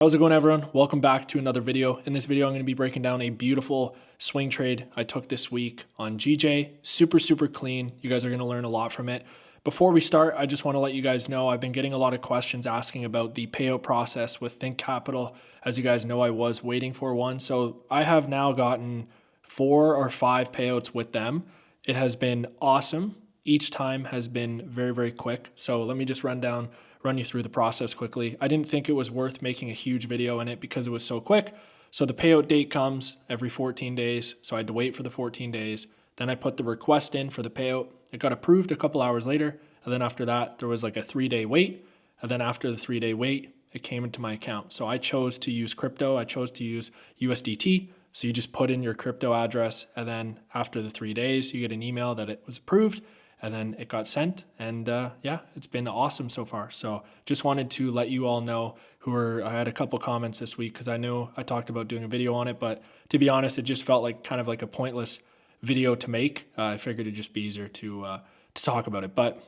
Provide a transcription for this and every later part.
How's it going, everyone? Welcome back to another video. In this video, I'm going to be breaking down a beautiful swing trade I took this week on GJ. Super clean. You guys are going to learn a lot from it. Before we start, I just want to let you guys know I've been getting a lot of questions asking about the payout process with Think Capital. As you guys know, I was waiting for one. So I have now gotten 4 or 5 payouts with them. It has been awesome. Each time has been very quick. So let me just run you through the process quickly. I didn't think it was worth making a huge video in it because it was so quick. So the payout date comes every 14 days. So I had to wait for the 14 days. Then I put the request in for the payout. It got approved a couple hours later. And then after that, there was like a 3-day wait. And then after the 3-day wait, it came into my account. So I chose to use crypto. I chose to use USDT. So you just put in your crypto address. And then after the 3 days, you get an email that it was approved. And then it got sent, and yeah, it's been awesome so far. So just wanted to let you all know I had a couple comments this week because I know I talked about doing a video on it, but to be honest, it just felt like kind of like a pointless video to make. I figured it'd just be easier to talk about it, but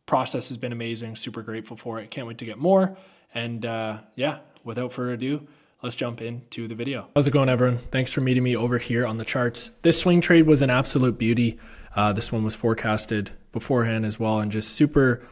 process has been amazing. Super grateful for it. Can't wait to get more. And yeah, without further ado, let's jump into the video. How's it going, everyone? Thanks for meeting me over here on the charts. This swing trade was an absolute beauty. This one was forecasted beforehand as well and just super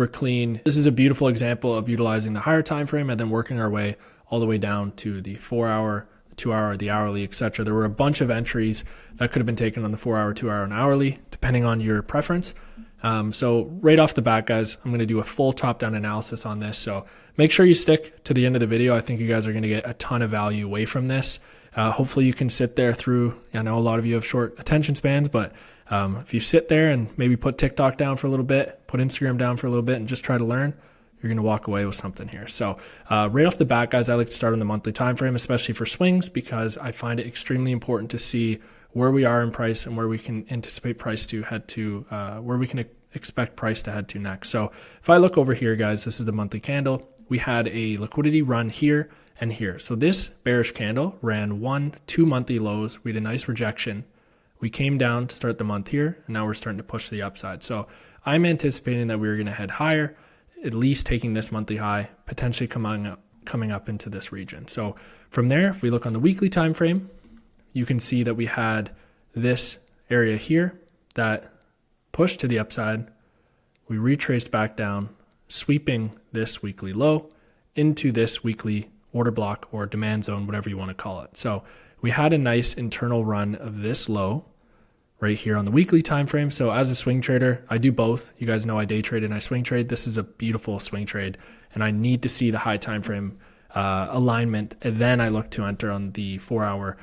clean. This is a beautiful example of utilizing the higher time frame and then working our way all the way down to the 4-hour, the 2-hour, the hourly, etc. There were a bunch of entries that could have been taken on the 4-hour, 2-hour, and hourly, depending on your preference. So right off the bat, guys, I'm going to do a full top-down analysis on this. So make sure you stick to the end of the video. I think you guys are going to get a ton of value away from this. Hopefully you can sit there through, I know a lot of you have short attention spans, but if you sit there and maybe put TikTok down for a little bit, put Instagram down for a little bit and just try to learn, you're going to walk away with something here. So right off the bat, guys, I like to start on the monthly time frame, especially for swings, because I find it extremely important to see where we are in price and where we can anticipate price to head to, where we can expect price to head to next. So if I look over here, guys, this is the monthly candle. We had a liquidity run here and here. So this bearish candle ran 2 monthly lows. We had a nice rejection. We came down to start the month here, and now we're starting to push to the upside. So I'm anticipating that we're going to head higher, at least taking this monthly high, potentially coming up into this region. So from there, if we look on the weekly time frame, you can see that we had this area here that pushed to the upside. We retraced back down, sweeping this weekly low into this weekly order block or demand zone, whatever you want to call it. So we had a nice internal run of this low right here on the weekly time frame. So as a swing trader, I do both. You guys know I day trade and I swing trade. This is a beautiful swing trade, and I need to see the high time frame alignment, and then I look to enter on the 4-hour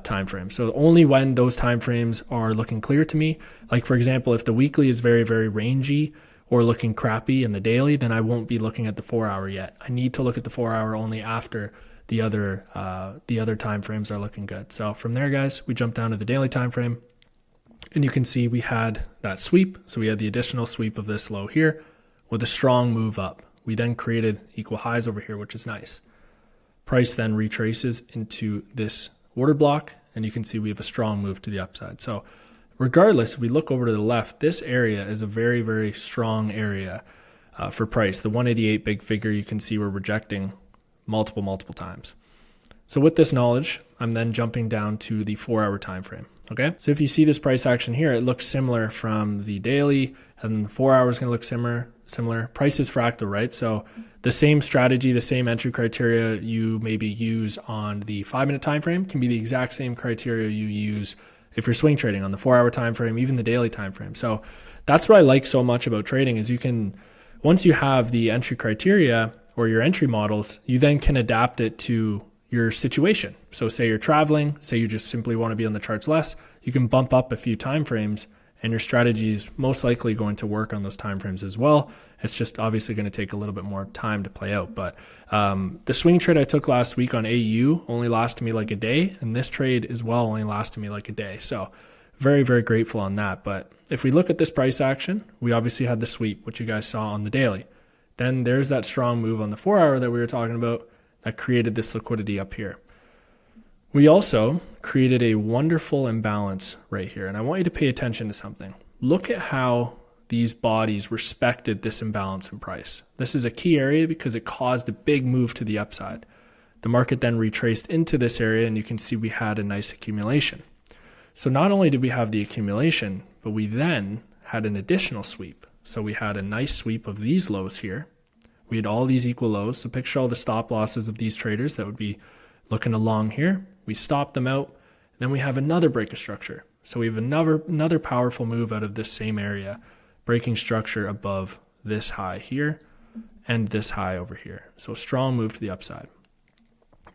time frame. So only when those time frames are looking clear to me, like for example, if the weekly is very rangy or looking crappy in the daily, then I won't be looking at the 4-hour yet. I need to look at the 4-hour only after the other time frames are looking good. So from there, guys, we jump down to the daily time frame, and you can see we had that sweep. So we had the additional sweep of this low here with a strong move up. We then created equal highs over here, which is nice. Price then retraces into this order block, and you can see we have a strong move to the upside. So regardless, if we look over to the left, this area is a very strong area for price. The 188 big figure, you can see we're rejecting multiple times. So with this knowledge, I'm then jumping down to the 4-hour time frame. Okay, so if you see this price action here, it looks similar from the daily, and the 4-hour is going to look similar. Price is fractal, right? So the same strategy, the same entry criteria you maybe use on the 5-minute time frame can be the exact same criteria you use if you're swing trading on the 4-hour time frame, even the daily time frame. So that's what I like so much about trading is you can, once you have the entry criteria or your entry models, you then can adapt it to your situation. So say you're traveling, say you just simply want to be on the charts less, you can bump up a few time frames, and your strategy is most likely going to work on those time frames as well. It's just obviously going to take a little bit more time to play out. But the swing trade I took last week on AU only lasted me like a day, and this trade as well only lasted me like a day. So very grateful on that. But if we look at this price action, we obviously had the sweep, which you guys saw on the daily. Then there's that strong move on the 4-hour that we were talking about that created this liquidity up here. We also created a wonderful imbalance right here. And I want you to pay attention to something. Look at how these bodies respected this imbalance in price. This is a key area because it caused a big move to the upside. The market then retraced into this area, and you can see we had a nice accumulation. So not only did we have the accumulation, but we then had an additional sweep. So we had a nice sweep of these lows here. We had all these equal lows. So picture all the stop losses of these traders that would be looking along here. We stopped them out. Then we have another break of structure. So we have another powerful move out of this same area, breaking structure above this high here and this high over here. So a strong move to the upside.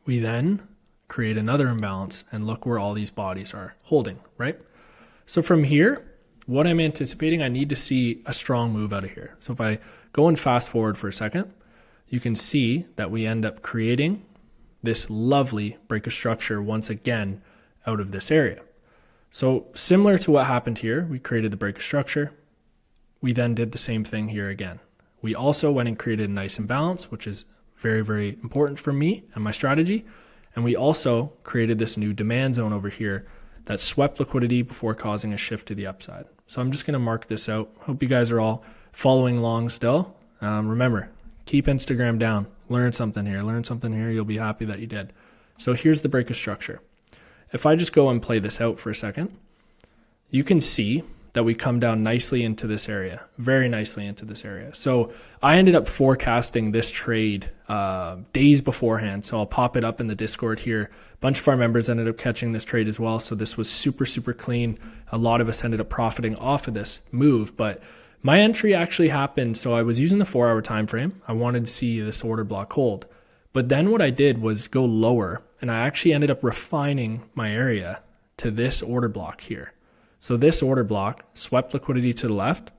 We then create another imbalance and look where all these bodies are holding, right? So from here, what I'm anticipating, I need to see a strong move out of here. So if I go and fast forward for a second, you can see that we end up creating this lovely break of structure once again out of this area. So similar to what happened here, we created the break of structure. We then did the same thing here again. We also went and created a nice imbalance, which is very, very important for me and my strategy. And we also created this new demand zone over here that swept liquidity before causing a shift to the upside. So I'm just going to mark this out. Hope you guys are all following along still. Remember, keep Instagram down. Learn something here. You'll be happy that you did. So here's the break of structure. If I just go and play this out for a second, you can see that we come down nicely into this area, very nicely into this area. So I ended up forecasting this trade days beforehand. So I'll pop it up in the Discord here. A bunch of our members ended up catching this trade as well. So this was super, super clean. A lot of us ended up profiting off of this move, but my entry actually happened. So I was using the 4-hour time frame. I wanted to see this order block hold. But then what I did was go lower, and I actually ended up refining my area to this order block here. So this order block swept liquidity to the left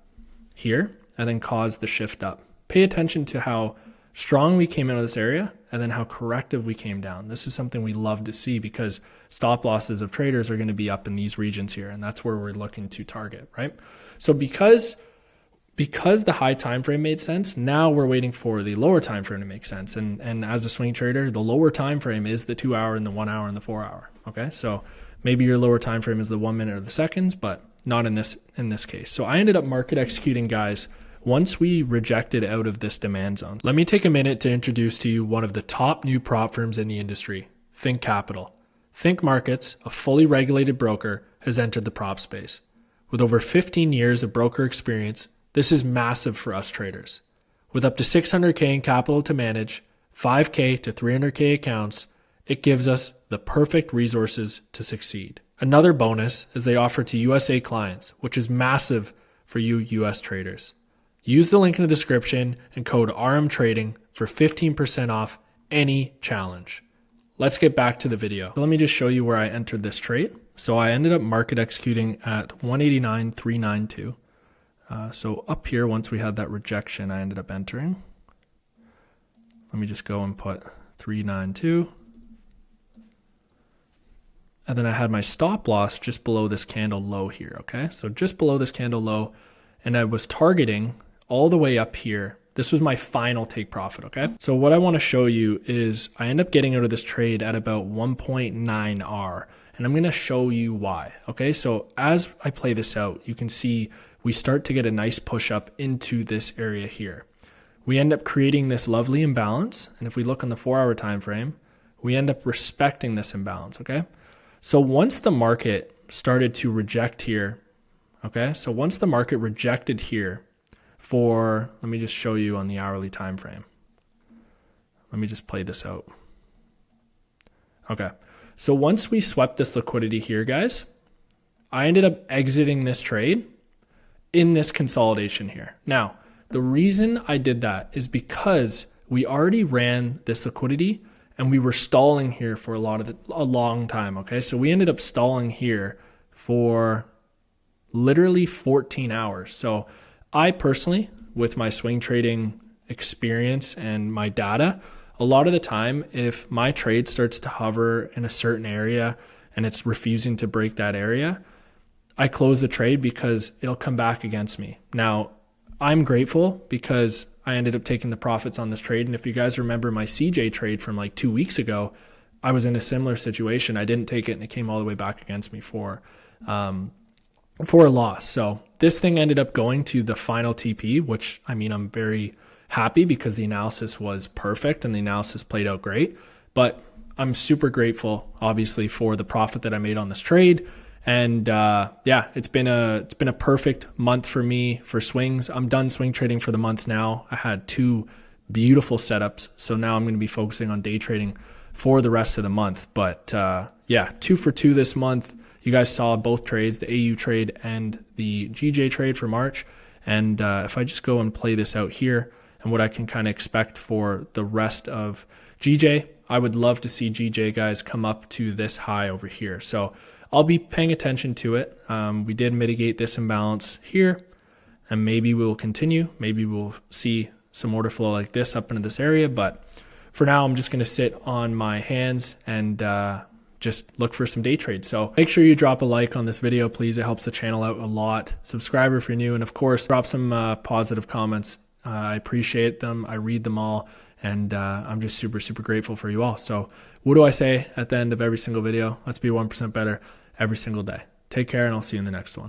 here and then caused the shift up. Pay attention to how strong we came out of this area and then how corrective we came down. This is something we love to see because stop losses of traders are going to be up in these regions here, and that's where we're looking to target, right? So because the high time frame made sense, now we're waiting for the lower time frame to make sense. And as a swing trader, the lower time frame is the 2-hour and the 1-hour and the 4-hour. Okay, so maybe your lower time frame is the 1 minute or the seconds, but not in this case. So I ended up market executing, guys, once we rejected out of this demand zone. Let me take a minute to introduce to you one of the top new prop firms in the industry, Think Capital. Think Markets, a fully regulated broker, has entered the prop space. With over 15 years of broker experience, this is massive for us traders. With up to $600K in capital to manage, $5K to $300K accounts, it gives us the perfect resources to succeed. Another bonus is they offer to USA clients, which is massive for you US traders. Use the link in the description and code RMTrading for 15% off any challenge. Let's get back to the video. Let me just show you where I entered this trade. So I ended up market executing at 189.392. So up here, once we had that rejection, I ended up entering. Let me just go and put 392. And then I had my stop loss just below this candle low here, okay? So just below this candle low, and I was targeting all the way up here. This was my final take profit, okay? So what I want to show you is I end up getting out of this trade at about 1.9R, and I'm going to show you why, okay? So as I play this out, you can see we start to get a nice push up into this area here. We end up creating this lovely imbalance, and if we look on the 4-hour time frame, we end up respecting this imbalance, okay? So once the market started to reject here, okay? So once the market rejected here for, let me just show you on the hourly time frame. Let me just play this out. Okay. So once we swept this liquidity here, guys, I ended up exiting this trade in this consolidation here. Now, the reason I did that is because we already ran this liquidity and we were stalling here for a long time, okay? So we ended up stalling here for literally 14 hours. So I personally, with my swing trading experience and my data, a lot of the time, if my trade starts to hover in a certain area and it's refusing to break that area, I close the trade because it'll come back against me. Now, I'm grateful because I ended up taking the profits on this trade. And if you guys remember my CJ trade from like 2 weeks ago, I was in a similar situation. I didn't take it and it came all the way back against me for a loss. So this thing ended up going to the final TP, which I mean, I'm very happy because the analysis was perfect and the analysis played out great. But I'm super grateful, obviously, for the profit that I made on this trade. And yeah, it's been a perfect month for me for swings. I'm done swing trading for the month now. I had 2 beautiful setups, so now I'm going to be focusing on day trading for the rest of the month. But yeah, 2 for 2 this month. You guys saw both trades, the AU trade and the GJ trade for March. And if I just go and play this out here and what I can kind of expect for the rest of GJ, I would love to see GJ guys come up to this high over here. So I'll be paying attention to it. We did mitigate this imbalance here, and maybe we'll continue. Maybe we'll see some order flow like this up into this area. But for now, I'm just going to sit on my hands and just look for some day trades. So make sure you drop a like on this video, please. It helps the channel out a lot. Subscribe if you're new, and of course, drop some positive comments. I appreciate them. I read them all, and I'm just super, super grateful for you all. So what do I say at the end of every single video? Let's be 1% better every single day. Take care, and I'll see you in the next one.